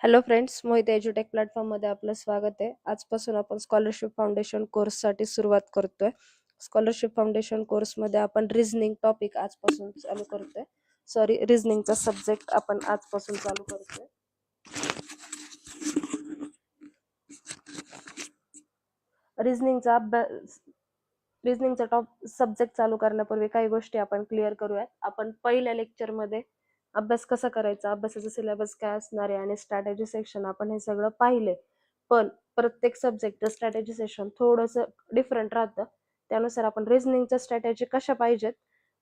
Hello friends, Mohit एज्युटेक प्लॅटफॉर्ममध्ये आपलं स्वागत आहे. आजपासून आपण स्कॉलरशिप फाउंडेशन कोर्ससाठी सुरुवात करतोय. स्कॉलरशिप फाउंडेशन कोर्समध्ये आपण रिझनिंग टॉपिक आजपासून चालू करतोय. रिझनिंगचा सब्जेक्ट आपण आजपासून चालू करतोय. रिझनिंगचा अभ्यास रिझनिंगचा सब्जेक्ट चालू करण्यापूर्वी काही गोष्टी आपण क्लिअर करूयात. आपण पहिल्या लेक्चरमध्ये अभ्यास कसा करायचा, अभ्यासाचा सिलेबस काय असणार आहे आणि स्ट्रॅटेजी सेक्शन आपण हे सगळं पाहिले. पण प्रत्येक सब्जेक्ट स्ट्रॅटेजी सेक्शन थोडंसं डिफरंट राहतं. त्यानुसार आपण रिझनिंगच्या स्ट्रॅटेजी कशा पाहिजेत,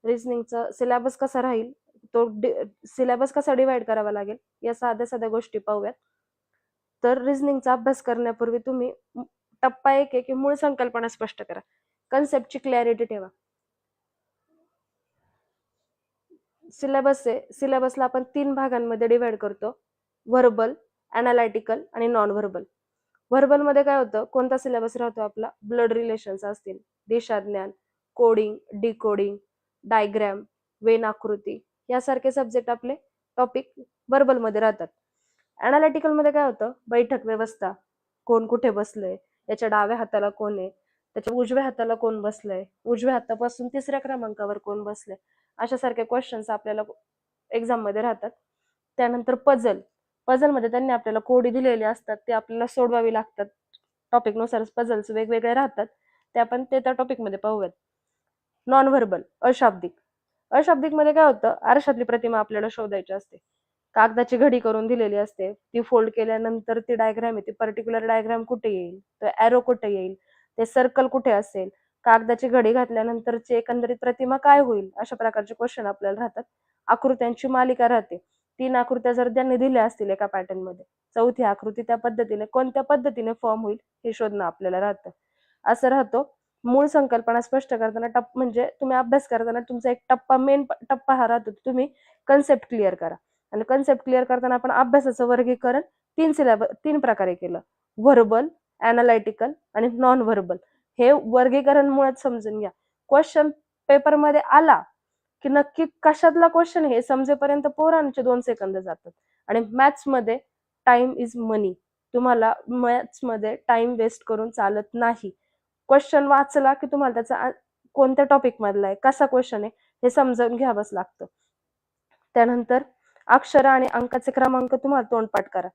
रिझनिंगचा सिलेबस कसा राहील, तो सिलेबस कसा डिवाइड करावा लागेल, या साध्या साध्या गोष्टी पाहूयात. तर रिझनिंगचा अभ्यास करण्यापूर्वी तुम्ही टप्पा 1 की मूळ संकल्पना स्पष्ट करा. कन्सेप्टची क्लॅरिटी ठेवा. सिलेबसला आपण 3 भागांमध्ये डिवाइड करतो: व्हर्बल, अनालिटिकल आणि नॉन व्हर्बल. व्हर्बल मध्ये काय होतं, कोणता सिलेबस राहतो आपला, ब्लड रिलेशन्स असतील, दिशाज्ञान, कोडिंग, डिकोडिंग, डायग्रॅम, वेन आकृती यासारखे सब्जेक्ट आपले टॉपिक व्हर्बल मध्ये राहतात. अनालिटिकल मध्ये काय होतं, बैठक व्यवस्था, कोण कुठे बसलंय, याच्या डाव्या हाताला कोण आहे, त्याच्या उजव्या हाताला कोण बसलंय, उजव्या हातापासून 3ऱ्या क्रमांकावर कोण बसलंय, अशा सारखे क्वेश्चन्स आपल्याला एक्झाम मध्ये राहतात. त्यानंतर पझल मध्ये त्यांनी आपल्याला कोडी दिलेली असतात, ते आपल्याला सोडवावी लागतात. टॉपिक नुसार पझल्स वेगवेगळे राहतात, ते आपण त्या टॉपिक मध्ये पाहूयात. नॉन व्हर्बल, अशाब्दिक मध्ये काय होतं, आरशातली प्रतिमा आपल्याला शोधायची असते. कागदाची घडी करून दिलेली असते, ती फोल्ड केल्यानंतर ती डायग्राम आहे, ती पर्टिक्युलर डायग्राम कुठे येईल, तो एरो कुठे येईल, ते सर्कल कुठे असेल, कागदाची घडी घातल्यानंतरची एकंदरीत प्रतिमा काय होईल, अशा प्रकारचे क्वेश्चन आपल्याला राहतात. आकृत्यांची मालिका राहते. 3 आकृत्या जर त्यांनी दिल्या असतील एका पॅटर्न मध्ये, 4थी आकृती त्या पद्धतीने कोणत्या पद्धतीने फॉर्म होईल हे शोधणं आपल्याला राहतं. असं राहतो. मूळ संकल्पना स्पष्ट करताना म्हणजे तुम्ही अभ्यास करताना तुमचा एक मेन टप्पा हा राहतो, तुम्ही कन्सेप्ट क्लिअर करा. आणि कन्सेप्ट क्लिअर करताना आपण अभ्यासाचं वर्गीकरण 3 प्रकारे केलं: व्हर्बल, अनालिटिकल आणि नॉन व्हर्बल. हे वर्गीकरण मुळात समजून घ्या. क्वेश्चन पेपरमध्ये आला की नक्की कशातला क्वेश्चन हे समजेपर्यंत पोरांचे 2 सेकंद जातात. आणि मॅथ्स मध्ये टाइम इज मनी. तुम्हाला मॅथ्स मध्ये टाइम वेस्ट करून चालत नाही. क्वेश्चन वाचला की तुम्हाला त्याचा कोणत्या टॉपिक मधला आहे, कसा क्वेश्चन आहे हे समजावून घ्यावंच लागतं. त्यानंतर अक्षर आणि अंकाचे क्रमांक तुम्हाला तोंडपाठ करा.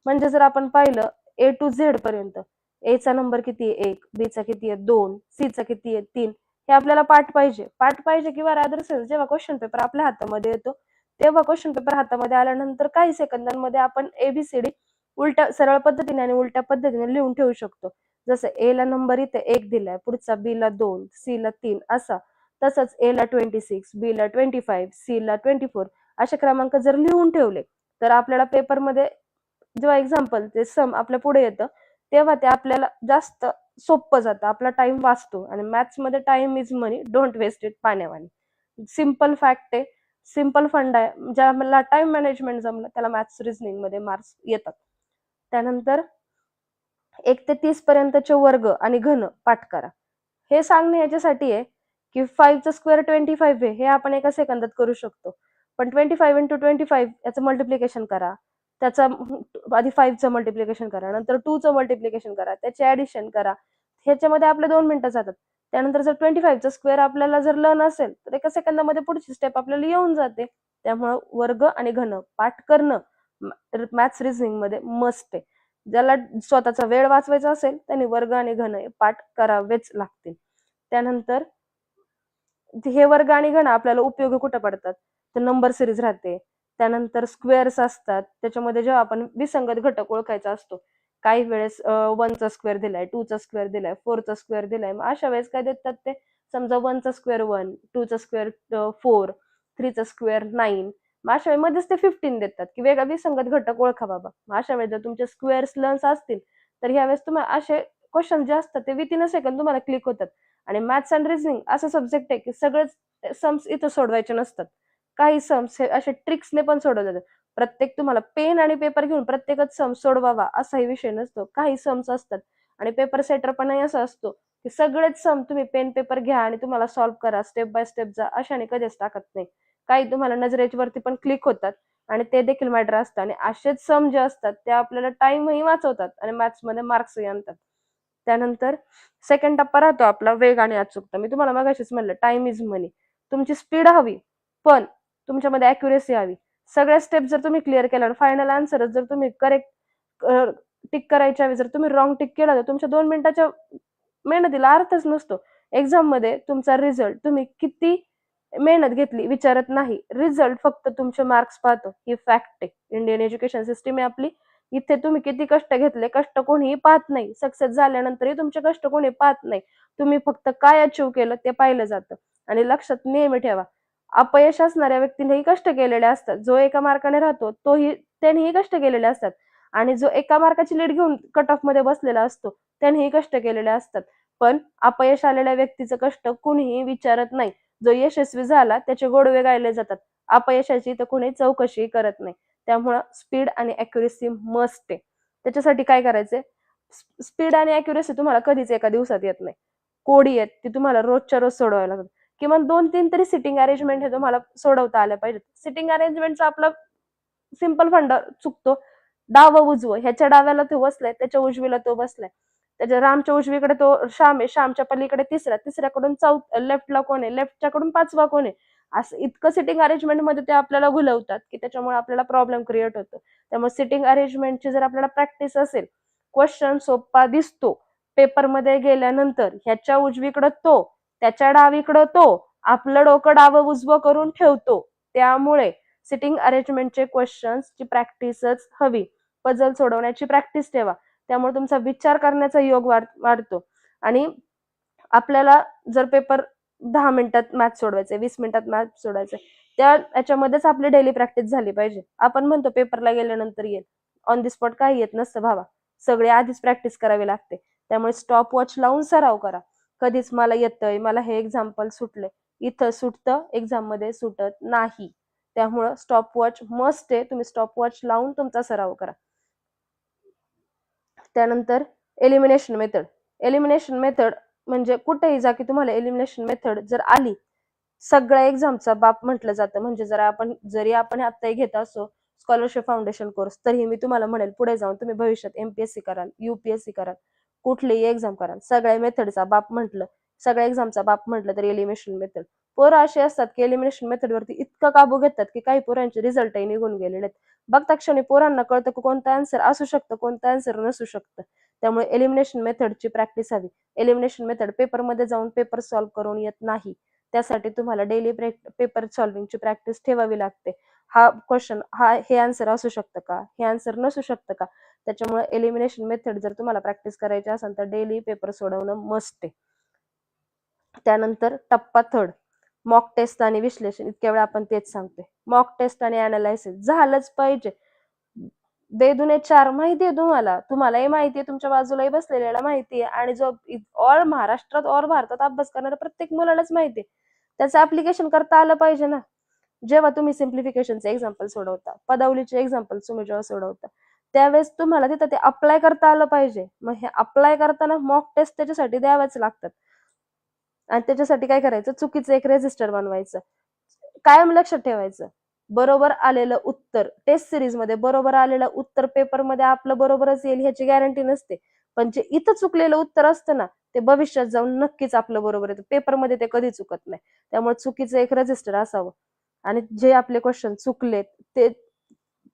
म्हणजे जर आपण पाहिलं A to Z पर्यंत, A चा नंबर किती आहे 1, B चा किती आहे 2, C चा किती आहे 3, हे आपल्याला पाठ पाहिजे किंवा रादर सेन्स जेव्हा क्वेश्चन पेपर आपल्या हातामध्ये येतो, तेव्हा क्वेश्चन पेपर हातामध्ये आल्यानंतर काही सेकंदांमध्ये आपण ABCD उलट्या सरळ पद्धतीने आणि उलट्या पद्धतीने लिहून ठेवू शकतो. जसं A ला नंबर इथे 1 दिलाय, पुढचा B ला 2, C ला 3 असा. तसंच A ला 26, B ला 25, C ला 24 असे क्रमांक जर लिहून ठेवले तर आपल्याला पेपरमध्ये जेव्हा एक्झाम्पल ते सम आपल्या पुढे येतं तेव्हा ते आपल्याला जास्त सोपं जातं, आपला टाइम वाचतो. आणि मॅथ्स मध्ये time is money, don't waste it पाण्यावानी. सिंपल फॅक्ट आहे, सिंपल फंड आहे. ज्याला टाइम मॅनेजमेंट जमलं त्याला मॅथ्स रिझनिंग मध्ये मार्क्स येतात. त्यानंतर 1 ते 30 पर्यंतचे वर्ग आणि घन पाठ करा. हे सांगणे याच्यासाठी आहे की 5 चा स्क्वेअर 25 आहे, हे आपण एका सेकंदात करू शकतो. पण 25 into 25 याचं मल्टिप्लिकेशन करा, त्याचा आधी 5 चं मल्टिप्लिकेशन करा, नंतर 2 चं मल्टिप्लिकेशन करा, त्याचे ऍडिशन करा. ह्याच्यामध्ये आपले 2 मिनिटं जातात. त्यानंतर जर 25 चा स्क्वेअर आपल्याला जर लर्न असेल तर एका सेकंदामध्ये पुढची स्टेप आपल्याला येऊन जाते. त्यामुळे वर्ग आणि घन पाठ करणं मॅथ्स रिझनिंग मध्ये मस्ट आहे. ज्याला स्वतःचा वेळ वाचवायचा असेल त्यांनी वर्ग आणि घन पाठ करावेच लागतील. त्यानंतर हे वर्ग आणि घन आपल्याला उपयोगी कुठे पडतात, तर नंबर सिरीज राहते, त्यानंतर स्क्वेअर्स असतात, त्याच्यामध्ये जेव्हा आपण विसंगत घटक ओळखायचा असतो, काही वेळेस 1 चा स्क्वेअर दिलाय, 2 चा स्क्वेअर दिलाय, 4 चा स्क्वेअर दिलाय, मग अशा वेळेस काय देतात ते, समजा 1 चा स्क्वेअर 1, 2 चा स्क्वेअर 4, 3 चा स्क्वेअर 9, मग अशा वेळी मध्येच ते 15 देतात की वेगळा विसंगत घटक ओळखा बाबा. मग अशा वेळेस जर तुमचे स्क्वेअर्स लर्न्स असतील तर ह्यावेळेस तुम्हाला असे क्वेश्चन जे असतात ते विथिन अ सेकंद तुम्हाला क्लिक होतात. आणि मॅथ्स अँड रिझनिंग असा सब्जेक्ट आहे की सगळेच सम्स इथं सोडवायचे नसतात. काही सम्स हे असे ट्रिक्सने पण सोडवले जातात. प्रत्येक तुम्हाला पेन आणि पेपर घेऊन प्रत्येकच सम सोडवावा असाही विषय नसतो. काही सम्स असतात आणि पेपर सेटर पण असं असतो की सगळेच सम तुम्ही पेन पेपर घ्या आणि तुम्हाला सॉल्व्ह करा, स्टेप बाय स्टेप जा, अशाने कधीच टाकत नाही. काही तुम्हाला नजरेच्या वरती पण क्लिक होतात आणि ते देखील मॅटर असतं. आणि असेच सम जे असतात ते आपल्याला टाइमही वाचवतात आणि मॅथ्समध्ये मार्क्सही आणतात. त्यानंतर सेकंड टप्पा राहतो आपला वेग आणि अचूकता. मी तुम्हाला मगाशीच म्हणलं टाइम इज मनी. तुमची स्पीड हवी, पण तुमच्यामध्ये अॅक्युरेसी हवी. सगळ्या स्टेप जर तुम्ही क्लिअर केल्या, फायनल आन्सर जर तुम्ही करेक्ट टिक करायच्या वेळी जर तुम्ही रॉंग टिक केला, तर तुमच्या 2 मिनिटाच्या मेहनतीला अर्थच नसतो. एक्झाम मध्ये तुमचा रिझल्ट तुम्ही किती मेहनत घेतली विचारत नाही, रिझल्ट फक्त तुमचे मार्क्स पाहतो. ही फॅक्ट आहे. इंडियन एज्युकेशन सिस्टीम आहे आपली. इथे तुम्ही किती कष्ट घेतले, कष्ट कोणीही पाहत नाही. सक्सेस झाल्यानंतरही तुमचे कष्ट कोणी पाहत नाही. तुम्ही फक्त काय अचीव्ह केलं ते पाहिलं जातं. आणि लक्षात नेहमी ठेवा, अपयश असणाऱ्या व्यक्तीनेही कष्ट केलेले असतात. जो एका मार्काने राहतो त्यांनीही कष्ट केलेले असतात. आणि जो एका मार्काची लीड घेऊन कट ऑफ मध्ये बसलेला असतो त्यांनीही कष्ट केलेले असतात. पण अपयश आलेल्या व्यक्तीचं कष्ट कुणीही विचारत नाही. जो यशस्वी झाला त्याचे गोडवे गायले जातात. अपयशाची तर कोणी चौकशी करत नाही. त्यामुळं स्पीड आणि अॅक्युरेसी मस्ट आहे. त्याच्यासाठी काय करायचंय, स्पीड आणि अॅक्युरेसी तुम्हाला कधीच एका दिवसात येत नाही. कोडी आहेत ती तुम्हाला रोजच्या रोज सोडवायला लागतात. किमान 2-3 तरी सिटिंग अरेंजमेंट हे तुम्हाला सोडवता आल्या पाहिजेत. सिटिंग अरेंजमेंटचा आपला सिंपल फंडा चुकतो. डावं उजवं, ह्याच्या डाव्याला तो बसलाय, त्याच्या उजवीला तो बसलाय. त्याच्या रामच्या उजवीकडे तो श्याम आहे, श्यामच्या पलीकडे तिसरा, तिसऱ्याकडून लेफ्टला कोण आहे, लेफ्टच्याकडून पाचवा कोण आहे. असं इतकं सिटिंग अरेंजमेंट मध्ये ते आपल्याला भुलवतात की त्याच्यामुळे आपल्याला प्रॉब्लेम क्रिएट होतो. त्यामुळे सिटिंग अरेंजमेंटची जर आपल्याला प्रॅक्टिस असेल, क्वेश्चन सोपा दिसतो, पेपरमध्ये गेल्यानंतर ह्याच्या उजवीकडे तो, त्याच्या डावीकडे तो, आपलं डोकं डावं उजवं करून ठेवतो. त्यामुळे सिटिंग अरेंजमेंटचे क्वेश्चन्सची प्रॅक्टिसच हवी. पझल सोडवण्याची प्रॅक्टिस ठेवा. त्यामुळे तुमचा विचार करण्याचा योग वाढतो. आणि आपल्याला जर पेपर 10 मिनिटात मॅथ सोडवायचे, 20 मिनिटात मॅथ सोडवायचे, याच्यामध्येच आपली डेली प्रॅक्टिस झाली पाहिजे. आपण म्हणतो पेपरला गेल्यानंतर येईल, ऑन दी स्पॉट काही येत नसतं भावा. सगळे आधीच प्रॅक्टिस करावी लागते. त्यामुळे स्टॉप वॉच लावून सराव करा. कधीच मला येतंय, मला हे एक्झाम्पल सुटले, इथं सुटतं, एक्झाम मध्ये सुटत नाही. त्यामुळं स्टॉप वॉच मस्ट आहे. तुम्ही स्टॉप वॉच लावून तुमचा सराव करा. त्यानंतर एलिमिनेशन मेथड. एलिमिनेशन मेथड म्हणजे कुठेही जा की तुम्हाला एलिमिनेशन मेथड जर आली, सगळ्या एक्झामचा बाप म्हटलं जातं. म्हणजे जरी आपण आत्ताही घेत असो स्कॉलरशिप फाउंडेशन कोर्स, तरीही मी तुम्हाला म्हणेल पुढे जाऊन तुम्ही भविष्यात एमपीएससी कराल, युपीएससी कराल, कुठलीही एक्झाम कराल, सगळ्या मेथडचा बाप म्हटलं, सगळ्या एक्झामचा बाप म्हटलं तरी एलिमिनेशन मेथड. पोरं असे असतात की एलिमिनेशन मेथड वरती इतकं काबू घेतात की काही पोरांचे रिझल्टही निघून गेलेले आहेत. बघता क्षणी पोरांना कळतं की कोणतं आन्सर असू शकतं, कोणतं आन्सर नसू शकतं. त्यामुळे एलिमिनेशन मेथडची प्रॅक्टिस हवी. एलिमिनेशन मेथड पेपरमध्ये जाऊन पेपर सॉल्व्ह करून येत नाही. त्यासाठी तुम्हाला डेली पेपर सॉल्व्हिंगची प्रॅक्टिस ठेवावी लागते. हा क्वेश्चन हे आन्सर असू शकतं का, हे आन्सर नसू शकतं का. त्याच्यामुळे एलिमिनेशन मेथड जर तुम्हाला प्रॅक्टिस करायची असेल तर डेली पेपर सोडवणं मस्ट आहे. त्यानंतर टप्पा थर्ड, मॉक टेस्ट आणि विश्लेषण. इतक्या वेळा आपण तेच सांगतोय, मॉक टेस्ट आणि अनालायसिस झालंच पाहिजे. 2 दुने 4 माहिती आहे तुम्हालाही माहिती आहे, तुमच्या बाजूलाही बसलेल्याला माहिती आहे, आणि जो ऑल महाराष्ट्रात ऑल भारतात अभ्यास करणाऱ्या प्रत्येक मुलालाच माहिती आहे. त्याचं ऍप्लिकेशन करता आलं पाहिजे ना. जेव्हा तुम्ही सिम्प्लिफिकेशनचे एक्झाम्पल सोडवता, पदावलीचे एक्झाम्पल तुम्ही जेव्हा सोडवता, त्यावेळेस तुम्हाला तिथं ते अप्लाय करता आलं पाहिजे. मग हे अप्लाय करताना मॉक टेस्ट त्याच्यासाठी द्याव्याच लागतात. आणि त्याच्यासाठी काय करायचं, चुकीचं एक रेजिस्टर बनवायचं. कायम लक्षात ठेवायचं, बरोबर आलेलं उत्तर टेस्ट सिरीज मध्ये बरोबर आलेलं उत्तर पेपरमध्ये आपलं बरोबरच येईल ह्याची गॅरंटी नसते. पण जे इथं चुकलेलं उत्तर असतं ना, ते भविष्यात जाऊन नक्कीच आपलं बरोबर येतं. पेपरमध्ये ते कधी चुकत नाही. त्यामुळे चुकीचं एक रजिस्टर असावं. आणि जे आपले क्वेश्चन चुकलेत ते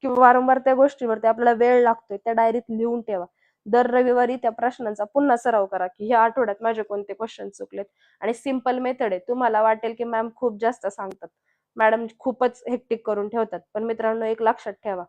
किंवा वारंवार त्या गोष्टीवरती आपल्याला वेळ लागतोय, त्या डायरीत लिहून ठेवा. दर रविवारी त्या प्रश्नांचा पुन्हा सराव करा की ह्या आठवड्यात माझे कोणते क्वेश्चन चुकलेत. आणि सिंपल मेथड आहे. तुम्हाला वाटेल की मॅम खूप जास्त सांगतात, मॅडम खूपच हेक्टिक करून ठेवतात, पण मित्रांनो एक लक्षात ठेवा,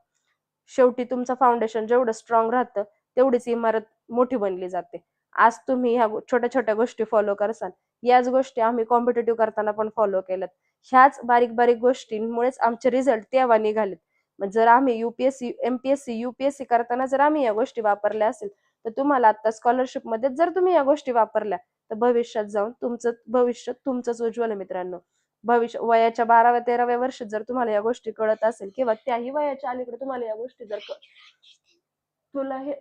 शेवटी तुमचं फाउंडेशन जेवढं स्ट्रॉंग राहतं तेवढीच इमारत मोठी बनली जाते. आज तुम्ही ह्या छोट्या छोट्या गोष्टी फॉलो करसाल, याच गोष्टी आम्ही कॉम्पिटेटिव्ह करताना पण फॉलो केल्यात. ह्याच बारीक बारीक गोष्टींमुळेच आमचे रिझल्ट तेव्हा निघालेत. जर आम्ही युपीएससी एमपीएससी युपीएससी करताना जर आम्ही या गोष्टी वापरल्या असेल, तर तुम्हाला आता स्कॉलरशिप मध्ये जर तुम्ही या गोष्टी वापरल्या, तर भविष्यात जाऊन तुमचं भविष्य तुमचंच उज्ज्वल आहे मित्रांनो. भविष्य वयाच्या 12व्या-13व्या वर्षात जर तुम्हाला या गोष्टी कळत असेल, किंवा त्याही वयाच्या अलीकडे तुम्हाला या गोष्टी जर तुला हे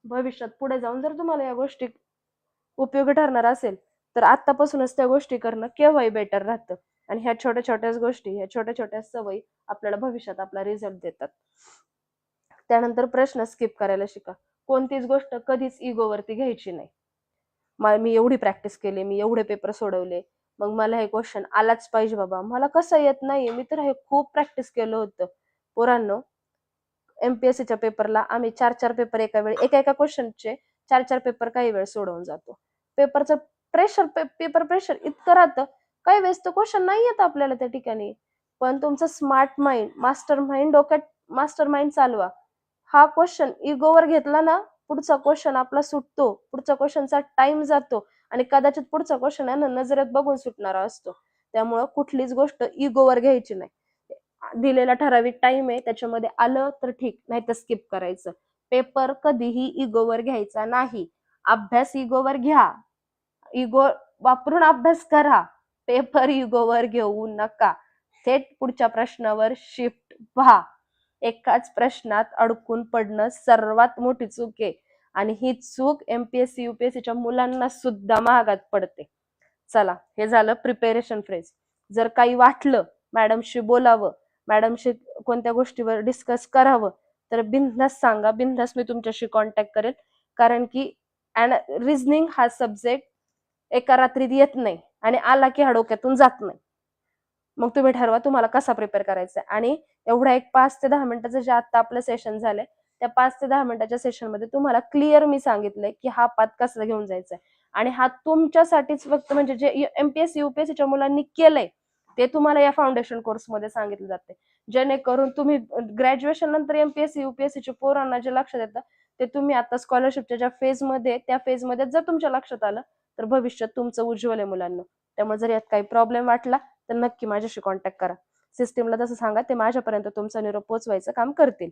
भविष्यात पुढे जाऊन जर तुम्हाला या गोष्टी उपयोगी ठरणार असेल, तर आतापासूनच त्या गोष्टी करणं केव्हाही बेटर राहतं. आणि ह्या छोट्या छोट्याच गोष्टी, ह्या छोट्या छोट्या सवयी आपल्याला भविष्यात आपला रिझल्ट देतात. त्यानंतर प्रश्न स्किप करायला शिका. कोणतीच गोष्ट कधीच इगोवरती घ्यायची नाही. मी एवढी प्रॅक्टिस केली, मी एवढे पेपर सोडवले, मग मला हे क्वेश्चन आलाच पाहिजे बाबा, मला कसं येत नाही, मी तर हे खूप प्रॅक्टिस केलं होतं. पोरांनो, एमपीएससीच्या पेपरला आम्ही 4-4 पेपर एका वेळी, एका क्वेश्चनचे 4-4 पेपर काही वेळ सोडवून जातो. पेपरचं प्रेशर, पेपर प्रेशर इतकं राहतं, काही वेळेस तो क्वेश्चन नाही येत आपल्याला त्या ठिकाणी, पण तुमचं स्मार्ट माइंड, मास्टर माइंड, डोक्यात मास्टर माइंड चालवा. हा क्वेश्चन इगोवर घेतला ना, पुढचा क्वेश्चन आपला सुटतो, पुढचा क्वेश्चनचा टाइम जातो आणि कदाचित पुढचा क्वेश्चन आहे ना नजरेत बघून सुटणारा असतो. त्यामुळं कुठलीच गोष्ट इगोवर घ्यायची नाही. दिलेला ठराविक टाइम आहे, त्याच्यामध्ये आलं तर ठीक, नाही तर स्किप करायचं. पेपर कधीही इगोवर घ्यायचा नाही. अभ्यास इगोवर घ्या, इगो वापरून अभ्यास करा, पेपर इगोवर घेऊ नका. थेट पुढच्या प्रश्नावर शिफ्ट व्हा. एकाच प्रश्नात अडकून पडणं सर्वात मोठी चूक आहे आणि ही चूक एमपीएससी युपीएससीच्या मुलांना सुद्धा महागात पडते. चला, हे झालं प्रिपेरेशन फ्रेज. जर काही वाटलं मॅडमशी बोलावं, मॅडमशी कोणत्या गोष्टीवर डिस्कस करावं, तर बिनधास्त सांगा, बिनधास्त मी तुमच्याशी कॉन्टॅक्ट करेल. कारण की रिझनिंग हा सब्जेक्ट एका रात्रीत येत नाही आणि आला की हा डोक्यातून जात नाही. मग तुम्ही ठरवा तुम्हाला कसा प्रिपेअर करायचा आहे. आणि एवढा एक 5 ते 10 मिनिटाचं जे आता आपलं सेशन झालंय, त्या 5 ते 10 मिनिटाच्या सेशनमध्ये तुम्हाला क्लिअर मी सांगितलंय की हा पाथ कसा घेऊन जायचा आहे. आणि हा तुमच्यासाठीच फक्त, म्हणजे जे एमपीएससी युपीएससीच्या मुलांनी केलंय ते तुम्हाला या फाउंडेशन कोर्समध्ये सांगितलं जाते, जेणेकरून तुम्ही ग्रॅज्युएशन नंतर एमपीएससी युपीएससीच्या पोरांना जे लक्षात येतं ते तुम्ही आता स्कॉलरशिपच्या ज्या फेजमध्ये, त्या फेजमध्ये जर तुमच्या लक्षात आलं तर भविष्यात तुमचं उज्ज्वल आहे मुलांना. त्यामुळे जर यात काही प्रॉब्लेम वाटला तर नक्की माझ्याशी कॉन्टॅक्ट करा. सिस्टीमला जसं सांगा ते माझ्यापर्यंत तुमचा निरोप पोहोचवायचं काम करतील.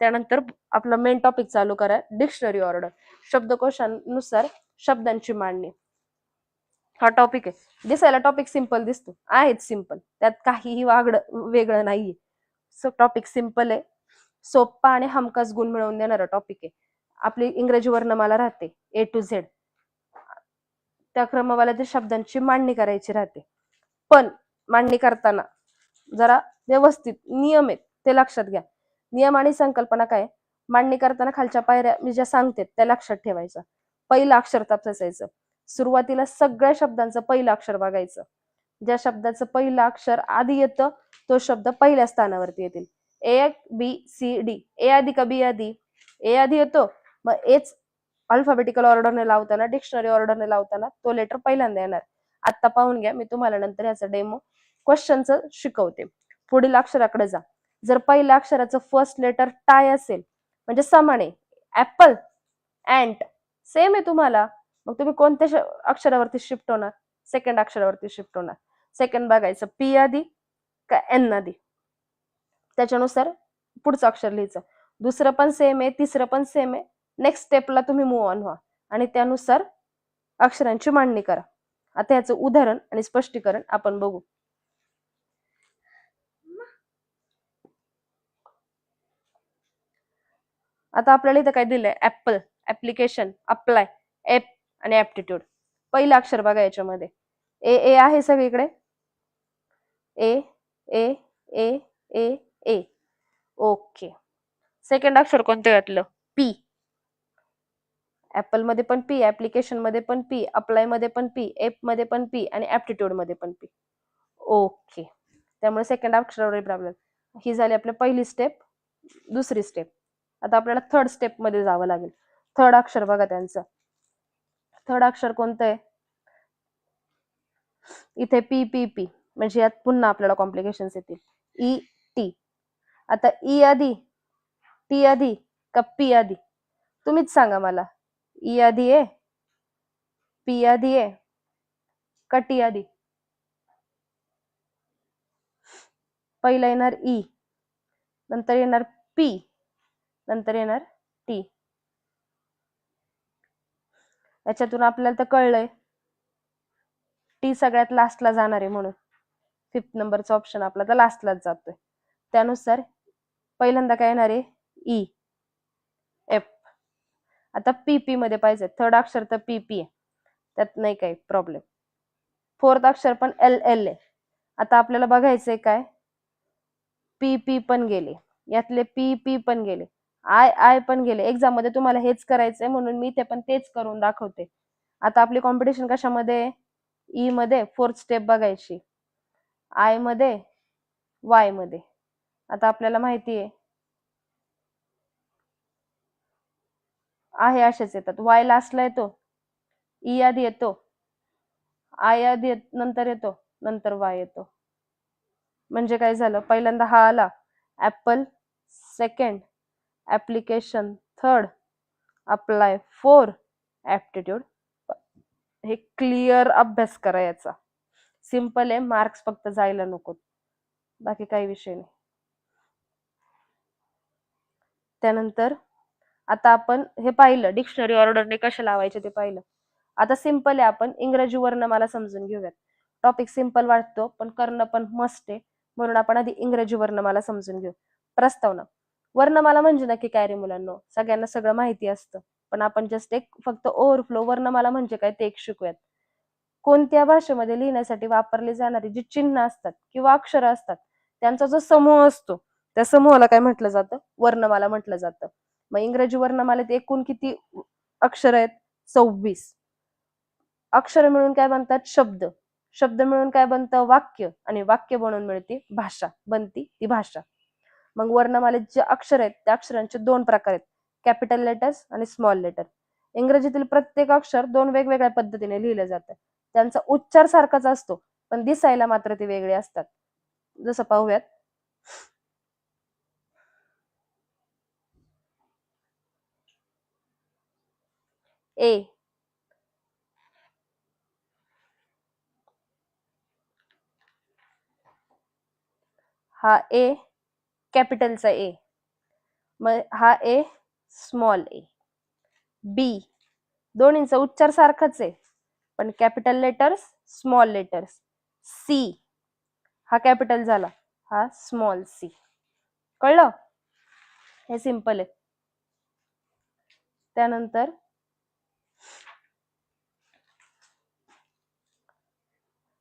त्यानंतर आपला मेन टॉपिक चालू करा, डिक्शनरी ऑर्डर. शब्दकोशानुसार शब्दांची मांडणी हा टॉपिक आहे. दिसायला टॉपिक सिंपल दिसतो, आहेच सिंपल, त्यात काहीही वेगळं नाहीये. सो टॉपिक सिंपल आहे, सोप्पा आणि हमखास गुण मिळवून देणारा टॉपिक आहे. आपली इंग्रजी वर्णमाला राहते A to Z, त्या क्रमवाल्याच्या शब्दांची मांडणी करायची राहते. पण मांडणी करताना जरा व्यवस्थित नियम आहेत ते लक्षात घ्या. नियम आणि संकल्पना काय, मांडणी करताना खालच्या पायऱ्या मी ज्या सांगते त्या लक्षात ठेवायचं. पहिलं अक्षर तपासायचं. सुरुवातीला सगळ्या शब्दांचं पहिलं अक्षर बघायचं. ज्या शब्दाचं पहिलं अक्षर आधी येतं तो शब्द पहिल्या स्थानावरती येतील. A B C D, ए आधी का बी आधी? ए आधी येतो, मग एच अल्फाबेटिकल ऑर्डरने लावताना, डिक्शनरी ऑर्डरने लावताना तो लेटर पहिल्यांदा येणार. आता पाहून घ्या, मी तुम्हाला नंतर याचा डेमो क्वेश्चनचं शिकवते. पुढील अक्षराकडे जा. जर पहिल्या अक्षराचं फर्स्ट लेटर टाय असेल म्हणजे समान आहे, ऍपल, अँट सेम आहे तुम्हाला, मग तुम्ही कोणत्या अक्षरावरती शिफ्ट होणार? सेकंड अक्षरावरती शिफ्ट होणार. सेकंड बघायचं पी आधी का एन आधी, त्याच्यानुसार पुढचं अक्षर लिहायचं. दुसरं पण सेम आहे, तिसरं पण सेम आहे. नेक्स्ट स्टेपला तुम्ही मूव्ह ऑन व्हा आणि त्यानुसार अक्षरांची मांडणी करा. आता याचं उदाहरण आणि स्पष्टीकरण आपण बघू. आता आपल्याला इथं काय दिलंय, ऍपल, ऍप्लिकेशन, अप्लाय, एप आणि ऍप्टिट्यूड. पहिलं अक्षर बघा याच्यामध्ये, ए ए आहे सगळीकडे, ए ए ए ए ए, ओके. सेकंड अक्षर कोणतं घातलं? पी. ऍपल मध्ये पण पी, ऍप्लिकेशन मध्ये पण पी, अप्लाय मध्ये पण पी, एप मध्ये पण पी आणि ऍप्टिट्यूड मध्ये पण पी. ओके, त्यामुळे सेकंड अक्षरावर प्रॉब्लेम. ही झाली आपली पहिली स्टेप. दुसरी स्टेप, आता आपल्याला थर्ड स्टेप मध्ये जावं लागेल. थर्ड अक्षर बघा त्यांचं. थर्ड अक्षर कोणतं आहे? इथे पी पी पी, म्हणजे यात पुन्हा आपल्याला कॉम्प्लिकेशन्स येतील. E T. आता ई आधी, टी आधी का पी आधी? तुम्हीच सांगा मला. ई आधी आहे, पी आधी आहे का टी आधी? पहिला येणार ई, नंतर येणार पी, नंतर येणार टी. याच्यातून आपल्याला तर कळलंय टी सगळ्यात लास्टला जाणार आहे, म्हणून 5th नंबरचा ऑप्शन आपला तर लास्टलाच जातोय. त्यानुसार पहिल्यांदा काय येणार आहे? E, F. आता पीपी मध्ये पाहिजे, थर्ड अक्षर तर पीपी आहे. त्यात नाही काही प्रॉब्लेम. फोर्थ अक्षर पण एल एल आहे. आता आपल्याला बघायचंय काय, पी पी पण गेले, यातले पी पी पण गेले, आय आय पण गेले. एक्झाम मध्ये तुम्हाला हेच करायचंय म्हणून मी ते पण तेच करून दाखवते. आता आपली कॉम्पिटिशन कशामध्ये, ई मध्ये फोर्थ स्टेप बघायची, आय मध्ये, वाय मध्ये. आता आपल्याला माहिती आहे असेच येतात. वाय लास्टला येतो, ई आधी येतो, आय आधी नंतर येतो, नंतर वाय येतो. म्हणजे काय झालं, पहिल्यांदा हा आला apple, second application, third apply, four aptitude. हे क्लिअर अभ्यास करा याचा. सिंपल आहे, मार्क्स फक्त जायला नको, बाकी काही विषय नाही. त्यानंतर आता आपण हे पाहिलं, डिक्शनरी ऑर्डरने कशा लावायचे ते पाहिलं. आता सिंपल आहे, आपण इंग्रजी वर्णमाला समजून घेऊयात. टॉपिक सिंपल वाटतो पण करणं पण मस्ट आहे, म्हणून आपण आधी इंग्रजी वर्णमाला समजून घेऊ. प्रस्तावना. वर्णमाला म्हणजे नक्की काय रे मुलांनो, सगळ्यांना सगळं माहिती असतं, पण आपण जस्ट एक फक्त ओव्हरफ्लो वर्णमाला म्हणजे काय ते एक शिकूयात. कोणत्या भाषेमध्ये लिहिण्यासाठी वापरली जाणारी जी चिन्ह असतात किंवा अक्षर असतात त्यांचा जो समूह असतो त्या समूहाला काय म्हटलं जातं, वर्णमाला म्हटलं जातं. मग इंग्रजी वर्णमालेत एकूण किती अक्षर आहेत, 26. अक्षर मिळून काय बनतात, शब्द. शब्द मिळून काय बनतं, वाक्य. आणि वाक्य बनवून मिळते भाषा, बनती ती भाषा. मग वर्णमालेत जे अक्षर आहेत त्या अक्षरांचे दोन प्रकार आहेत, कॅपिटल लेटर्स आणि स्मॉल लेटर. इंग्रजीतील प्रत्येक अक्षर दोन वेगवेगळ्या पद्धतीने लिहिलं जातं. त्यांचा उच्चार सारखाच असतो पण दिसायला मात्र ते वेगळे असतात. जसं पाहूयात, ए, हा ए कॅपिटलचा ए, मग हा ए स्मॉल ए. बी, दोन्हींचा उच्चार सारखाच आहे पण capital letters, small letters. C, हा कॅपिटल झाला, हा स्मॉल सी. कळलं, हे सिंपल आहे. त्यानंतर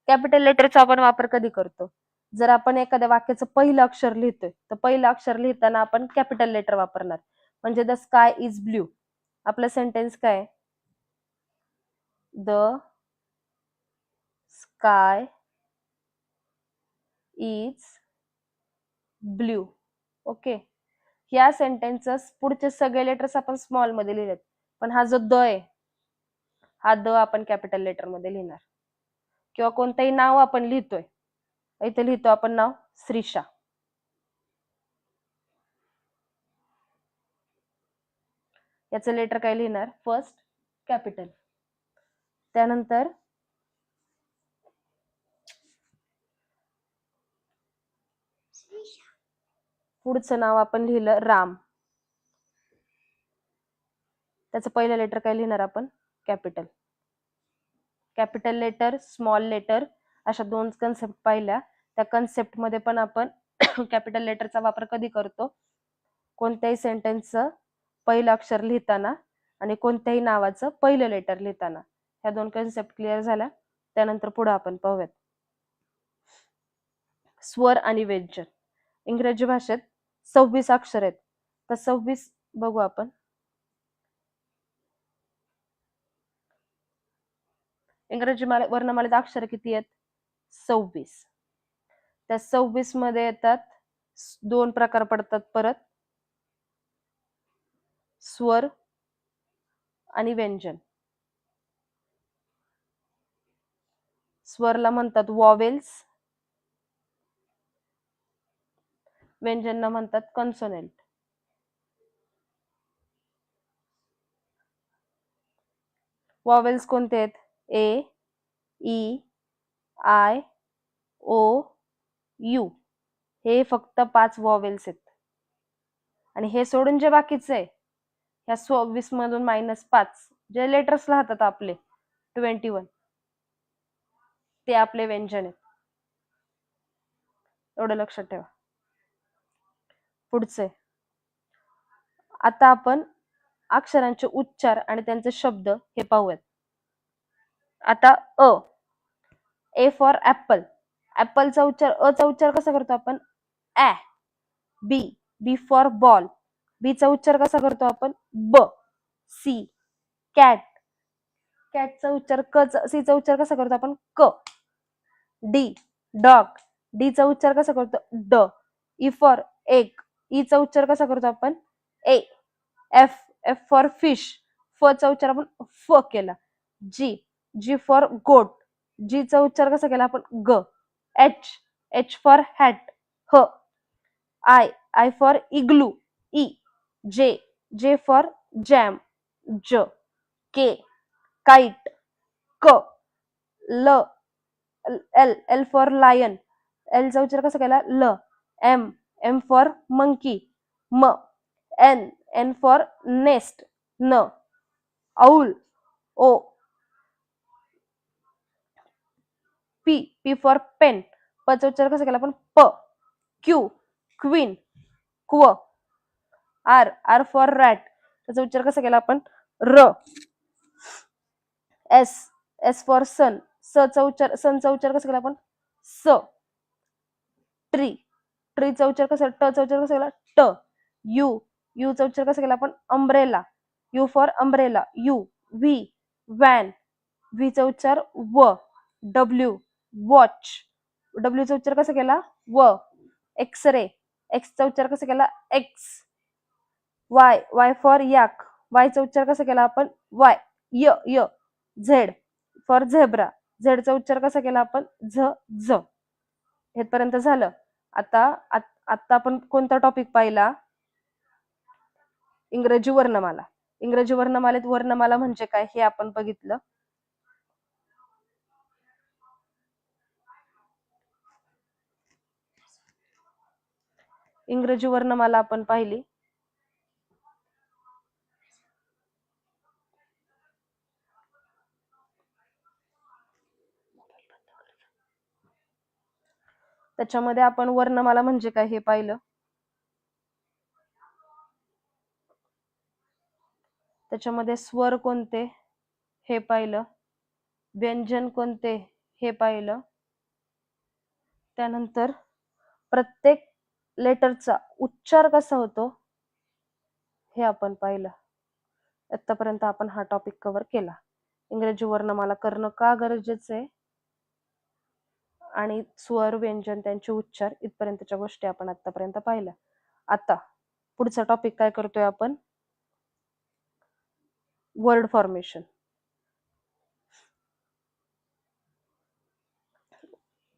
कॅपिटल लेटरचा आपण वापर कधी करतो, जर आपण एखाद्या वाक्याचं पहिलं अक्षर लिहितोय तर पहिलं अक्षर लिहिताना आपण कॅपिटल लेटर वापरणार. म्हणजे द स्काय इज ब्ल्यू, आपलं सेंटेन्स काय, the sky is blue. Okay, या सेंटेन्सेस पुढचे सगळे लेटर्स आपण स्मॉल मध्ये लिहिलेत, पण हा जो द आहे हा द आपण कॅपिटल लेटर मध्ये लिहिणार. किंवा कोणतंही नाव आपण लिहितोय, इथे लिहितो आपण नाव श्रीषा, याचं लेटर काय लिहिणार, फर्स्ट कॅपिटल. त्यानंतर पुढचं नाव आपण लिहिलं राम, त्याचं पहिलं लेटर काय लिहिणार आपण, capital. Capital letter, small letter अशा दोन कन्सेप्ट पाहिल्या. त्या कन्सेप्ट मध्ये पण आपण कॅपिटल लेटरचा वापर कधी करतो, कोणत्याही सेंटेन्सचं पहिलं अक्षर लिहिताना आणि कोणत्याही नावाचं पहिलं लेटर लिहिताना. ह्या दोन कन्सेप्ट क्लिअर झाल्या. त्यानंतर पुढे आपण पाहूयात स्वर आणि व्यंजन. इंग्रजी भाषेत 26 अक्षर आहेत, तर 26 बघू आपण. इंग्रजी वर्णमालेत अक्षर किती आहेत, 26. त्या 26 मध्ये येतात दोन प्रकार पडतात परत, स्वर आणि व्यंजन. स्वरला म्हणतात वॉवेल्स, व्यंजनला म्हणतात कॉन्सोनंट. वॉवेल्स कोणते आहेत, ए, ई, आय, ओ, यू. हे फक्त 5 वॉवेल्स आहेत. आणि हे सोडून जे बाकीचे आहे, ह्या 26 मधून -5 जे लेटर्स राहतात आपले 21, ते आपले व्यंजन आहेत. एवढं लक्षात ठेवा. पुढचे, आता आपण अक्षरांचे उच्चार आणि त्यांचे शब्द हे पाहूयात. आता ए फॉर ऍपल. ऍपलचा उच्चार चा उच्चार कसा करतो आपण? ऍ. बी. बी फॉर बॉल. बी चा उच्चार कसा करतो आपण? ब. सी. कॅट. कॅटचा उच्चार सी चा उच्चार कसा करतो आपण? क. डी. डॉग. डी चा उच्चार कसा करतो? ड. E for egg. ई चा उच्चार कसा करतो आपण? ए. एफ. F for fish. फ चा उच्चार आपण फ केला. जी. जी फॉर गोट. जी चा उच्चार कसा केला आपण? ग. एच. H for hat. ह. आय. I for igloo. ई. जे. J for jam. ज. के. काइट. क. ल. L. L for lion. L चा उच्चार कसा केला? ल. एम. M for monkey. म. एन. N for nest. न. Owl. O. P. P for pen. प चा उच्चार कसा केला आपण? प. क्यू. क्वीन. क्व. आर. R for rat. त्याचा उच्चार कसा केला आपण? र. एस. एस फॉर सन. चा उच्चार सनचा उच्चार कसा केला आपण? स. ट्री. ट्रीचा उच्चार कसा? ट चा उच्चार कसा केला? ट. यू. यू चा उच्चार कसा केला आपण? Umbrella. U for umbrella. U. V. Van. V चा उच्चार व. डब्ल्यू. वॉच. डब्ल्यू चा उच्चार कसा केला? व. X ray. एक्स चा उच्चार कसा केला? X. Y. Y for yak. Y चा उच्चार कसा केला आपण? वाय. य. य. Z for zebra. झेड चा उच्चार कसा केला आपण? झ. झ. हेपर्यंत झालं. आता आता आपण कोणता टॉपिक पाहिला? इंग्रजी वर्णमाला. इंग्रजी वर्णमालेत वर्णमाला म्हणजे काय हे आपण बघितलं. इंग्रजी वर्णमाला आपण पाहिली. त्याच्यामध्ये आपण वर्णमाला म्हणजे काय हे पाहिलं. त्याच्यामध्ये स्वर कोणते हे पाहिलं. व्यंजन कोणते हे पाहिलं. त्यानंतर प्रत्येक लेटरचा उच्चार कसा होतो हे आपण पाहिलं. आतापर्यंत आपण हा टॉपिक कव्हर केला. इंग्रजी वर्णमाला करणं का गरजेचं आहे आणि स्वर व्यंजन त्यांचे उच्चार इथपर्यंतच्या गोष्टी आपण आतापर्यंत पाहिल्या. आता पुढचा टॉपिक काय करतोय आपण? Word formation.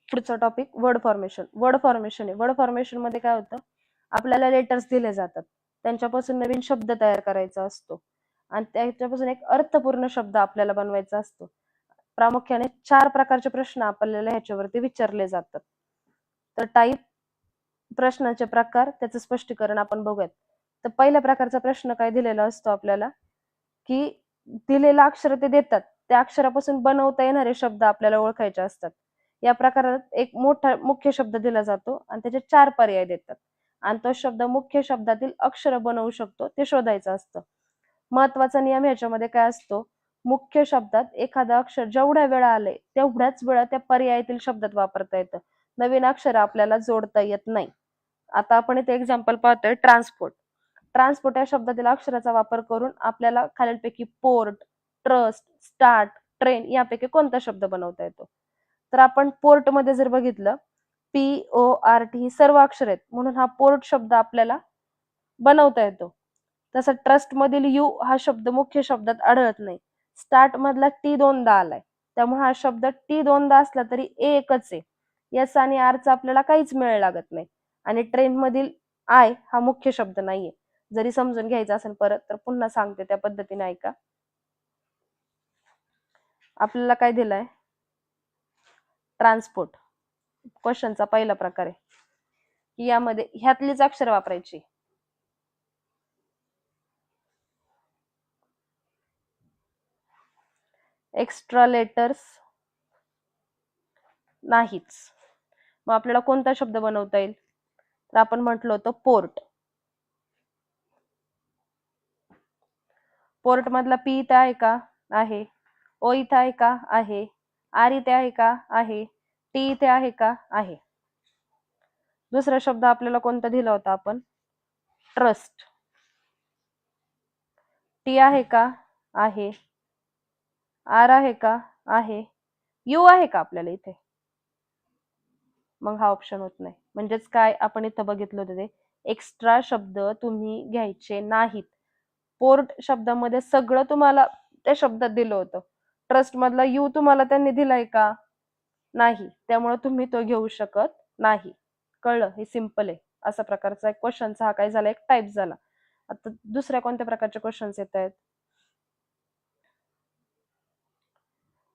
पुढचा topic word formation. Word formation आहे. वर्ड फॉर्मेशन मध्ये काय होतं? आपल्याला लेटर्स दिले जातात, त्यांच्यापासून नवीन शब्द तयार करायचा असतो आणि त्याच्यापासून एक अर्थपूर्ण शब्द आपल्याला बनवायचा असतो. प्रामुख्याने 4 प्रकारचे प्रश्न आपल्याला ह्याच्यावरती विचारले जातात. तर टाईप, प्रश्नाचे प्रकार, त्याचं स्पष्टीकरण आपण बघूयात. तर पहिल्या प्रकारचा प्रश्न काय दिलेला असतो आपल्याला, की दिलेलं अक्षर ते देतात, त्या अक्षरापासून बनवता येणारे शब्द आपल्याला ओळखायचे असतात. या प्रकारात एक मोठा मुख्य शब्द दिला जातो आणि त्याचे 4 पर्याय देतात आणि तो शब्द मुख्य शब्दातील अक्षर बनवू शकतो ते शोधायचं असतं. महत्वाचा नियम ह्याच्यामध्ये काय असतो? मुख्य शब्दात एखादं अक्षर जेवढ्या वेळा आले तेवढ्याच वेळा त्या पर्यायातील शब्दात वापरता येतं. नवीन अक्षर आपल्याला जोडता येत नाही. आता आपण इथे एक्झाम्पल पाहतोय ट्रान्सपोर्ट. ट्रान्सपोर्ट या शब्दातील अक्षराचा वापर करून आपल्याला खालीलपैकी पोर्ट, ट्रस्ट, स्टार्ट, ट्रेन यापैकी कोणता शब्द बनवता येतो? तर आपण पोर्ट मध्ये जर बघितलं, PORT ही सर्व अक्षर आहेत म्हणून हा पोर्ट शब्द आपल्याला बनवता येतो. तसं ट्रस्ट मधील यू हा शब्द मुख्य शब्दात आढळत नाही. स्टार्ट मधला टी दोनदा आलाय त्यामुळे हा शब्द टी दोनदा असला तरी एकच आहे. एस आणि आर चा आपल्याला काहीच मेळ लागत नाही आणि ट्रेन मधील आय हा मुख्य शब्द नाहीये. जरी समजून घ्यायचं असेल परत तर पुन्हा सांगते त्या पद्धतीने ऐका. आपल्याला काय दिलंय? ट्रान्सपोर्ट. क्वेश्चनचा पहिला प्रकार आहे की यामध्ये ह्यातलीच अक्षर वापरायची. एक्स्ट्रा लेटर्स नाहीच. मग आपल्याला कोणता शब्द बनवता येईल? तर आपण म्हटलो होतो पोर्ट. पोर्ट मधला पी इथे आहे का? आहे. ओ इथे आहे का? आहे. आर इथे आहे का? आहे. टी इथे आहे का? आहे. दुसरा शब्द आपल्याला कोणता दिला होता आपण? ट्रस्ट. टी आहे का? आहे. आर आहे का? आहे. यू आहे का आपल्याला इथे? मग हा ऑप्शन होत नाही. म्हणजेच काय आपण इथं बघितलं होतं ते एक्स्ट्रा शब्द तुम्ही घ्यायचे नाहीत. पोर्ट शब्दामध्ये सगळं तुम्हाला त्या शब्दात दिलं होतं. ट्रस्ट मधला यू तुम्हाला त्यांनी दिलाय का? नाही. त्यामुळे तुम्ही तो घेऊ शकत नाही. कळलं? हे सिंपल आहे. अशा प्रकारचा एक क्वेश्चनचा हा काय झाला? एक टाईप झाला. आता दुसऱ्या कोणत्या प्रकारचे क्वेश्चन्स येत आहेत?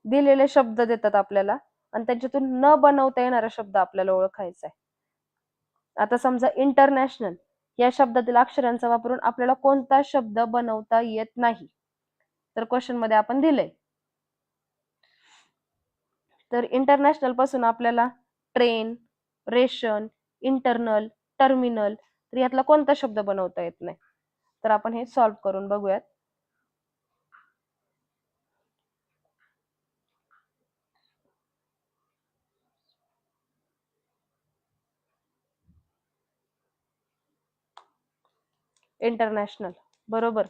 दिलेले शब्द देतात आपल्याला आणि त्याच्यातून न बनवता येणारा शब्द आपल्याला ओळखायचा आहे. आता समजा इंटरनॅशनल या शब्दातील अक्षरांचा वापरून आपल्याला कोणता शब्द बनवता येत नाही, तर क्वेश्चन मध्ये आपण दिलंय. तर इंटरनॅशनल पासून आपल्याला ट्रेन, रेशन, इंटरनल, टर्मिनल, तर यातला कोणता शब्द बनवता येत नाही. तर आपण हे सॉल्व्ह करून बघूयात. इंटरनॅशनल बरोबर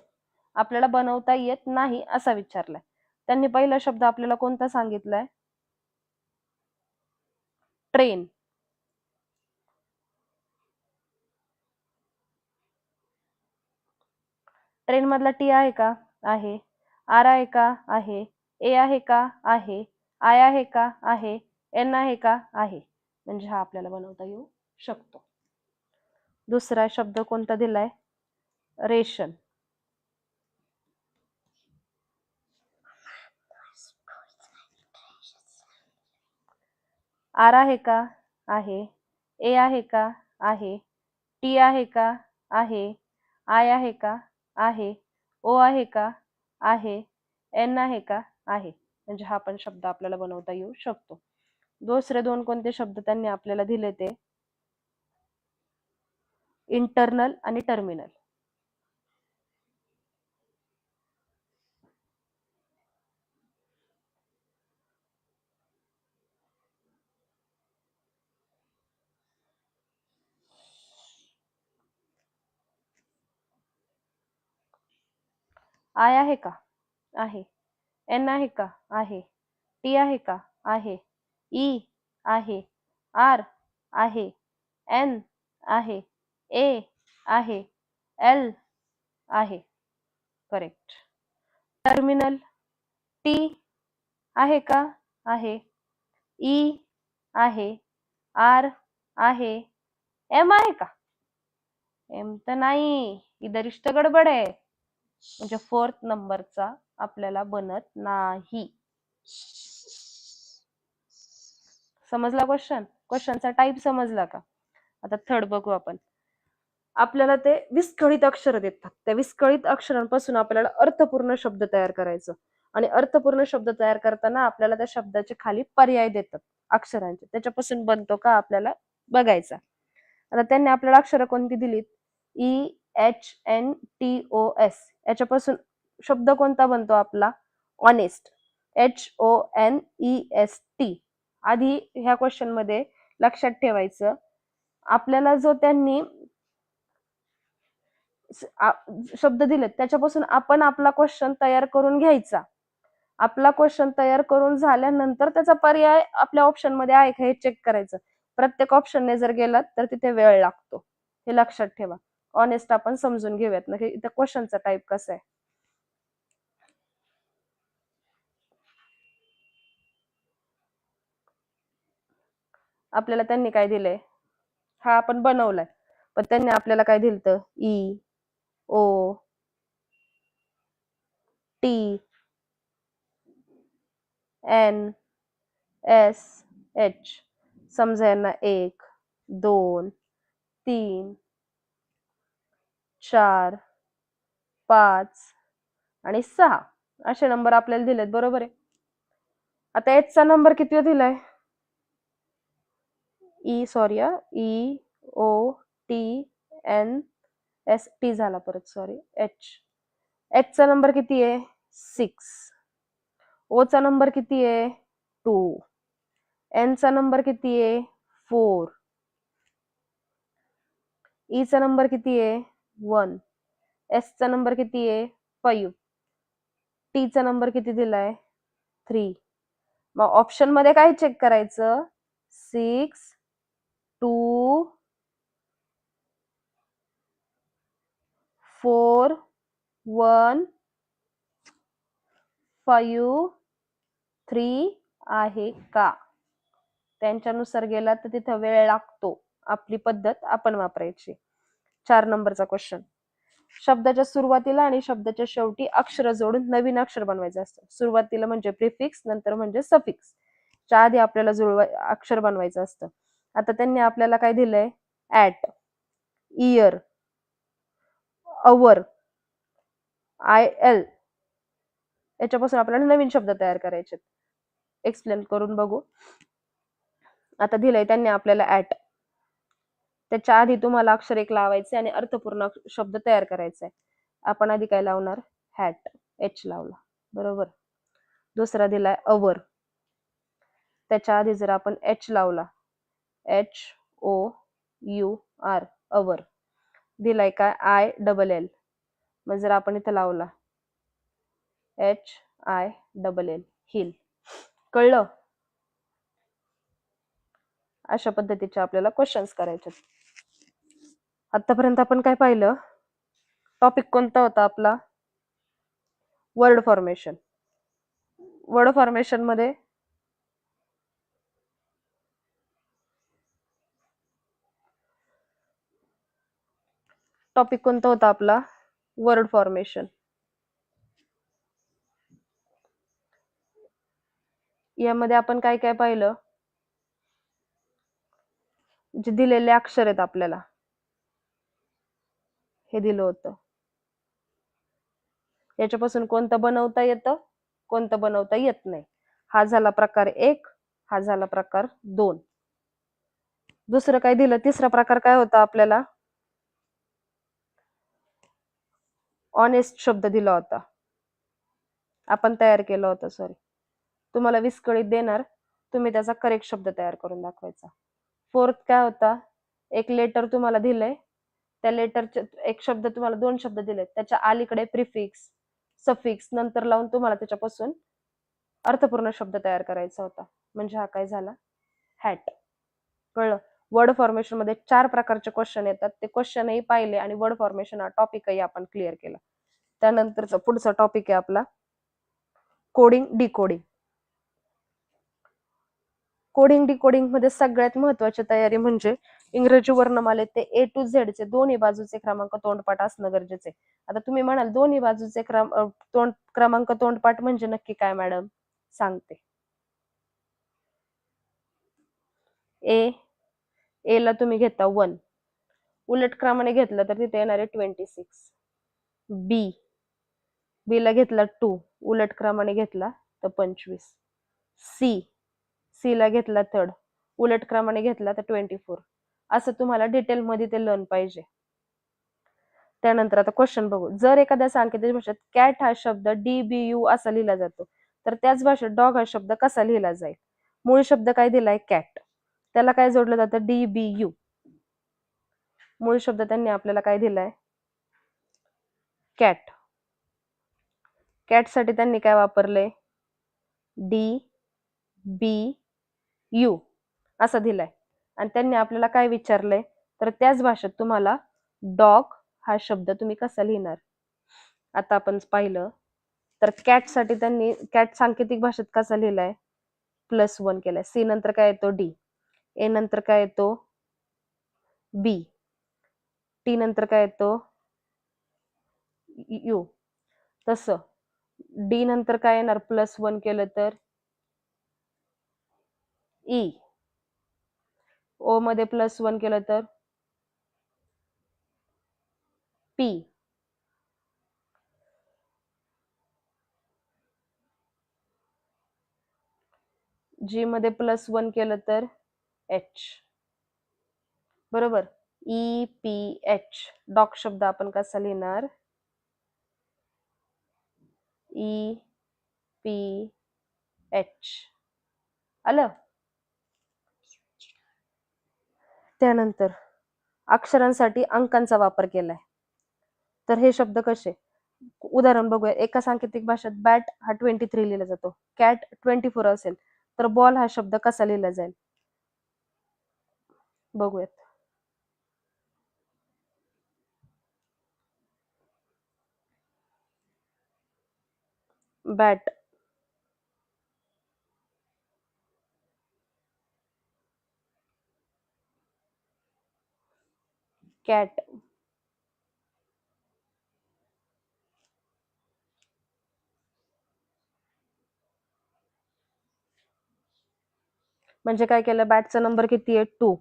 आपल्याला बनवता येत नाही असा विचारलाय. त्यांनी पहिला शब्द आपल्याला कोणता सांगितलाय? ट्रेन. ट्रेन मधला टी आहे का? आहे. आर आहे का? आहे. ए आहे का? आहे. आय आहे का? आहे. एन आहे का? आहे. म्हणजे हा आपल्याला बनवता येऊ शकतो. दुसरा शब्द कोणता दिलाय? रेशन. आर आहे का? आहे. ए आहे का? आहे. टी आहे का? आहे. आय आहे का? आहे. ओ आहे का? आहे. एन आहे का? आहे. म्हणजे हा पण शब्द आपल्याला बनवता येऊ शकतो. दुसरे दोन कोणते शब्द त्यांनी आपल्याला दिले ते इंटरनल आणि टर्मिनल. आय आहे का? आहे. एन आहे का? आहे. टी आहे का? आहे. ई आहे. आर आहे. एन आहे. ए आहे. एल आहे. करेक्ट. टर्मिनल टी आहे का? आहे. ई आहे. आर आहे. एम आहे का? एम तर नाही. इधर इष्ट गडबड आहे. म्हणजे फोर्थ नंबरचा आपल्याला बनत नाही. समजला क्वेश्चन? क्वेश्चनचा टाईप समजला का? आता थर्ड बघू आपण. आपल्याला ते विस्कळीत अक्षर देतात. त्या विस्कळीत अक्षरांपासून आपल्याला अर्थपूर्ण शब्द तयार करायचं आणि अर्थपूर्ण शब्द तयार करताना आपल्याला त्या शब्दाचे खाली पर्याय देतात अक्षरांचे. त्याच्यापासून बनतो का आपल्याला बघायचा. आता त्यांनी आपल्याला अक्षरं कोणती दिलीत? EHNTOS. याच्यापासून शब्द कोणता बनतो आपला? ऑनेस्ट. HONEST. आधी ह्या क्वेश्चन मध्ये लक्षात ठेवायचं आपल्याला जो त्यांनी शब्द दिलेत त्याच्यापासून आपण आपला क्वेश्चन तयार करून घ्यायचा. आपला क्वेश्चन तयार करून झाल्यानंतर त्याचा पर्याय आपल्या ऑप्शन मध्ये आहे का हे चेक करायचं. प्रत्येक ऑप्शनने जर गेलात तर तिथे वेळ लागतो. हे लक्षात ठेवा. ऑनेस्ट आपण समजून घेऊयात ना इथे क्वेश्चनचा टाईप कसा आहे. आपल्याला त्यांनी काय दिलंय? हा आपण बनवलाय पण त्यांनी आपल्याला काय दिलं? EOT. NSH. समजा यांना 1 2 3 4 5 आणि 6 असे नंबर आपल्याला दिलेत. बरोबर आहे. आता एच चा नंबर किती दिलाय? EOTNST झाला परत. सॉरी. एच चा नंबर किती आहे? 6. ओ चा नंबर किती आहे 2, एन चा नंबर किती आहे 4, ई चा नंबर किती आहे 1, एस चा नंबर किती आहे 5, टी चा नंबर किती दिलाय 3. मग ऑप्शन मध्ये काय चेक करायचं 6, 2, 4, 1, 5, 3 आहे का. त्यांच्यानुसार गेला तर तिथं वेळ लागतो. आपली पद्धत आपण वापरायची. 4 नंबरचा क्वेश्चन. शब्दाच्या सुरुवातीला आणि शब्दाच्या शेवटी अक्षर जोडून नवीन अक्षर बनवायचं असतं. सुरुवातीला म्हणजे प्रिफिक्स, नंतर म्हणजे सफिक्स. च्या आधी आपल्याला अक्षर बनवायचं असतं. आता त्यांनी आपल्याला काय दिलंय ॲट, इयर, अवर, IL याच्यापासून आपल्याला नवीन शब्द तयार करायचे. एक्सप्लेन करून बघू. आता दिलंय त्यांनी आपल्याला ॲट. त्याच्या आधी तुम्हाला अक्षर एक लावायचे आणि अर्थपूर्ण शब्द तयार करायचा आहे. आपण आधी काय लावणार हॅट, एच लावला बरोबर. दुसरा दिलाय अवर. त्याच्या आधी जर आपण एच लावला HOUR अवर. दिलाय काय ILL. मग जर आपण इथं लावला HILL हिल. कळलं. अशा पद्धतीचे आपल्याला क्वेश्चन्स करायचे. आतापर्यंत आपण काय पाहिलं, टॉपिक कोणता होता आपला वर्ड फॉर्मेशन. वर्ड फॉर्मेशन मध्ये टॉपिक कोणता होता आपला वर्ड फॉर्मेशन. यामध्ये आपण काय काय पाहिलं, जे दिलेले अक्षर आहेत आपल्याला हे दिलं होतं. याच्यापासून कोणतं बनवता येतं, कोणतं बनवता येत नाही. हा झाला प्रकार 1, हा झाला प्रकार 2. दुसरं काय दिलं, तिसरा प्रकार काय होता आपल्याला ऑनेस्ट शब्द दिला होता, आपण तयार केला होता. सॉरी, तुम्हाला विस्कळीत देणार, तुम्ही त्याचा करेक्ट शब्द तयार करून दाखवायचा. फोर्थ काय होता, एक लेटर तुम्हाला दिलंय, त्या लेटरचे एक शब्द तुम्हाला 2 शब्द दिलेत, त्याच्या अलीकडे प्रिफिक्स सफिक्स नंतर लावून तुम्हाला त्याच्यापासून अर्थपूर्ण शब्द तयार करायचा होता. म्हणजे हा काय झाला हॅट. कळलं. वर्ड फॉर्मेशन मध्ये 4 प्रकारचे क्वेश्चन येतात. ते क्वेश्चनही पाहिले आणि वर्ड फॉर्मेशन हा टॉपिकही आपण क्लिअर केला. त्यानंतरचा पुढचा टॉपिक आहे आपला कोडिंग डिकोडिंग. कोडिंग डिकोडिंग मध्ये सगळ्यात महत्वाची तयारी म्हणजे इंग्रजी वर्णमालेत ते A to Z चे दोन्ही बाजूचे क्रमांक तोंडपाठ असणं गरजेचे. आता तुम्ही म्हणाल दोन्ही बाजूचे क्रमांक तोंडपाठ म्हणजे नक्की काय मॅडम, सांगते. ए ला तुम्ही घेता 1, उलट क्रमाने घेतलं तर तिथे येणार आहे 26. बी ला घेतला 2, उलट क्रमाने घेतला तर 25. सी ला घेतला 3rd, उलट क्रमाने घेतला तर 24. असं तुम्हाला डिटेल मध्ये ते लर्न पाहिजे. त्यानंतर आता क्वेश्चन बघू. जर एखाद्या सांकेतिक भाषेत कॅट हा शब्द DBU असा लिहिला जातो, तर त्याच भाषेत डॉग हा शब्द कसा लिहिला जाईल. मूळ शब्द काय दिलाय कॅट, त्याला काय जोडलं जातं DBU. मूळ शब्द त्यांनी आपल्याला काय दिलाय कॅट. कॅट साठी त्यांनी काय वापरले DBU असं दिलाय. आणि त्यांनी आपल्याला काय विचारलंय, तर त्याच भाषेत तुम्हाला डॉग हा शब्द तुम्ही कसा लिहिणार. आता आपण पाहिलं तर कॅट साठी त्यांनी कॅट सांकेतिक भाषेत कसा लिहिलाय +1 केलाय. सी नंतर काय येतो D, ए नंतर काय येतो B, टी नंतर काय येतो U. तसं डी नंतर काय येणार +1 केलं तर E, ओ मध्ये +1 केलं तर P, जी मध्ये +1 केलं तर H. बरोबर. EPH डॉग शब्द आपण कसा लिहिणार EPH. एच. आलं. त्यानंतर अक्षरांसाठी अंकांचा वापर केलाय. तर हे शब्द कसे, उदाहरण बघूया. एका सांकेतिक भाषेत बॅट हा 23 लिहिला जातो, कॅट 24 असेल, तर बॉल हा शब्द कसा लिहिला जाईल बघूयात. बॅट, कॅट, म्हणजे काय केलं, बॅटचा नंबर किती आहे 2,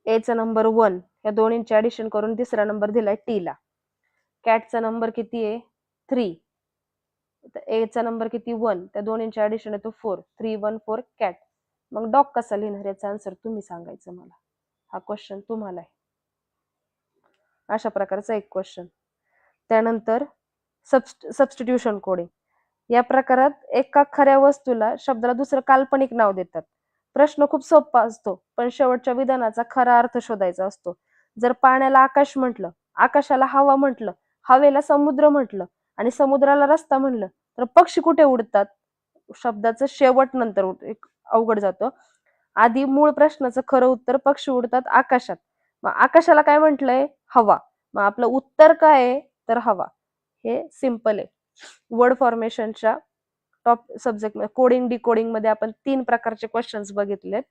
एचा नंबर 1, या दोन्हींचे ऍडिशन करून तिसरा नंबर दिलाय टी ला. कॅटचा नंबर किती आहे 3, एचा नंबर किती 1, त्या दोन्हींचे ऍडिशन येतो 4, 3 1 4 कॅट. मग डॉग कसा लिहिणार याचा आन्सर तुम्ही सांगायचं मला, हा क्वेश्चन तुम्हाला आहे. अशा प्रकारचा एक क्वेश्चन. त्यानंतर सबस्टिट्यूशन कोडिंग. या प्रकारात एका खऱ्या वस्तूला शब्दाला दुसरं काल्पनिक नाव देतात. प्रश्न खूप सोपा असतो, पण शेवटच्या विधानाचा खरा अर्थ शोधायचा असतो. जर पाण्याला आकाश म्हटलं, आकाशाला हवा म्हटलं, हवेला समुद्र म्हटलं आणि समुद्राला रस्ता म्हणलं, तर पक्षी कुठे उडतात? शब्दाचं शेवट नंतर एक अवघड जातो. आधी मूळ प्रश्नाचं खरं उत्तर पक्षी उडतात आकाशात. मग आकाशाला काय म्हटलंय, हवा. मग आपलं उत्तर काय आहे, तर हवा. हे सिंपल आहे. वर्ड फॉर्मेशनच्या टॉप सब्जेक्ट कोडिंग डिकोडिंग मध्ये आपण 3 प्रकारचे क्वेश्चन्स बघितलेत,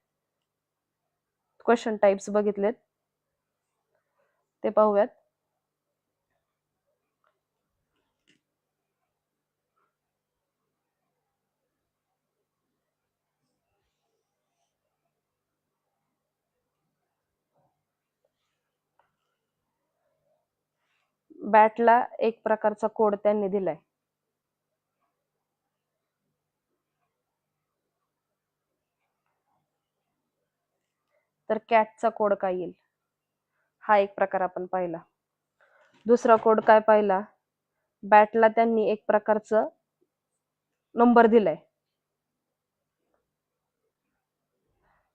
क्वेश्चन टाइप्स बघितलेत, ते पाहूयात. बॅटला एक प्रकारचा कोड त्यांनी दिलाय. तर कॅटचा कोड काय येईल, हा एक प्रकार आपण पाहिला. दुसरा कोड काय पाहिला, बॅटला त्यांनी एक प्रकारचं नंबर दिलाय,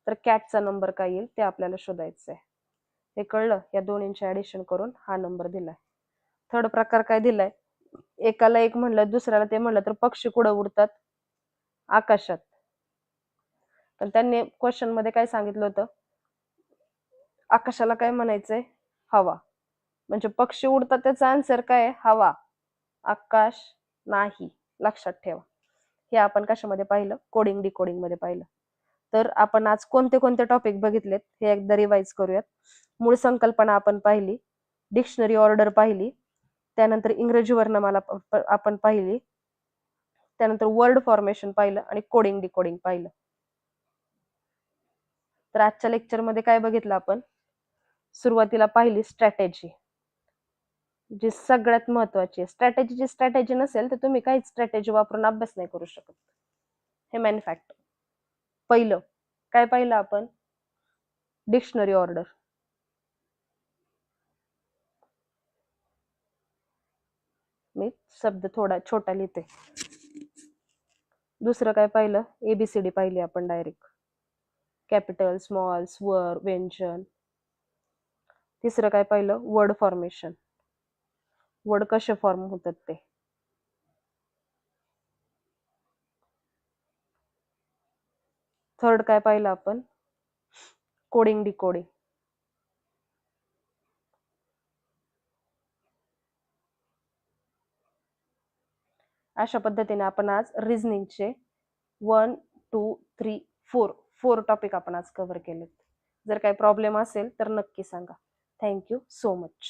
तर कॅटचा नंबर काय येईल ते आपल्याला शोधायचं आहे. हे कळलं, या दोन्हींचे ऍडिशन करून हा नंबर दिलाय. थर्ड प्रकार काय दिलाय, एकाला एक म्हणलं दुसऱ्याला ते म्हणलं, तर पक्षी कुठं उडतात, आकाशात. पण त्यांनी क्वेश्चन मध्ये काय सांगितलं होतं, आकाशाला काय म्हणायचंय, हवा. म्हणजे पक्षी उडतात त्याचा आन्सर काय, हवा, आकाश नाही. लक्षात ठेवा. हे आपण कशामध्ये पाहिलं, कोडिंग डिकोडिंग मध्ये पाहिलं. तर आपण आज कोणते कोणते टॉपिक बघितलेत हे एकदा रिवाइज करूयात. मूळ संकल्पना आपण पाहिली, डिक्शनरी ऑर्डर पाहिली, त्यानंतर इंग्रजी वर्णमाला आपण पाहिली, त्यानंतर वर्ड फॉर्मेशन पाहिलं आणि कोडिंग डिकोडिंग पाहिलं. तर आजच्या लेक्चर मध्ये काय बघितलं आपण, सुरुवातीला पाहिली स्ट्रॅटेजी, जी सगळ्यात महत्वाची आहे. स्ट्रॅटेजी नसेल तर तुम्ही काहीच स्ट्रॅटेजी वापरून अभ्यास नाही करू शकत, हे मेन फॅक्ट. पहिलं काय पाहिलं आपण, डिक्शनरी ऑर्डर. मी शब्द थोडा छोटा लिहिते. दुसरं काय पाहिलं, एबीसीडी पाहिली आपण डायरेक्ट, कॅपिटल, स्मॉल, स्वर, व्यंजन. तिसरं काय पाहिलं, वर्ड फॉर्मेशन, वर्ड कसे फॉर्म होतात ते. थर्ड काय पाहिलं आपण, कोडिंग डिकोडिंग. अशा पद्धतीने आपण आज रिझनिंगचे 1 2 3 4 टॉपिक आपण आज कव्हर केलेत. जर काही प्रॉब्लेम असेल तर नक्की सांगा. Thank you so much.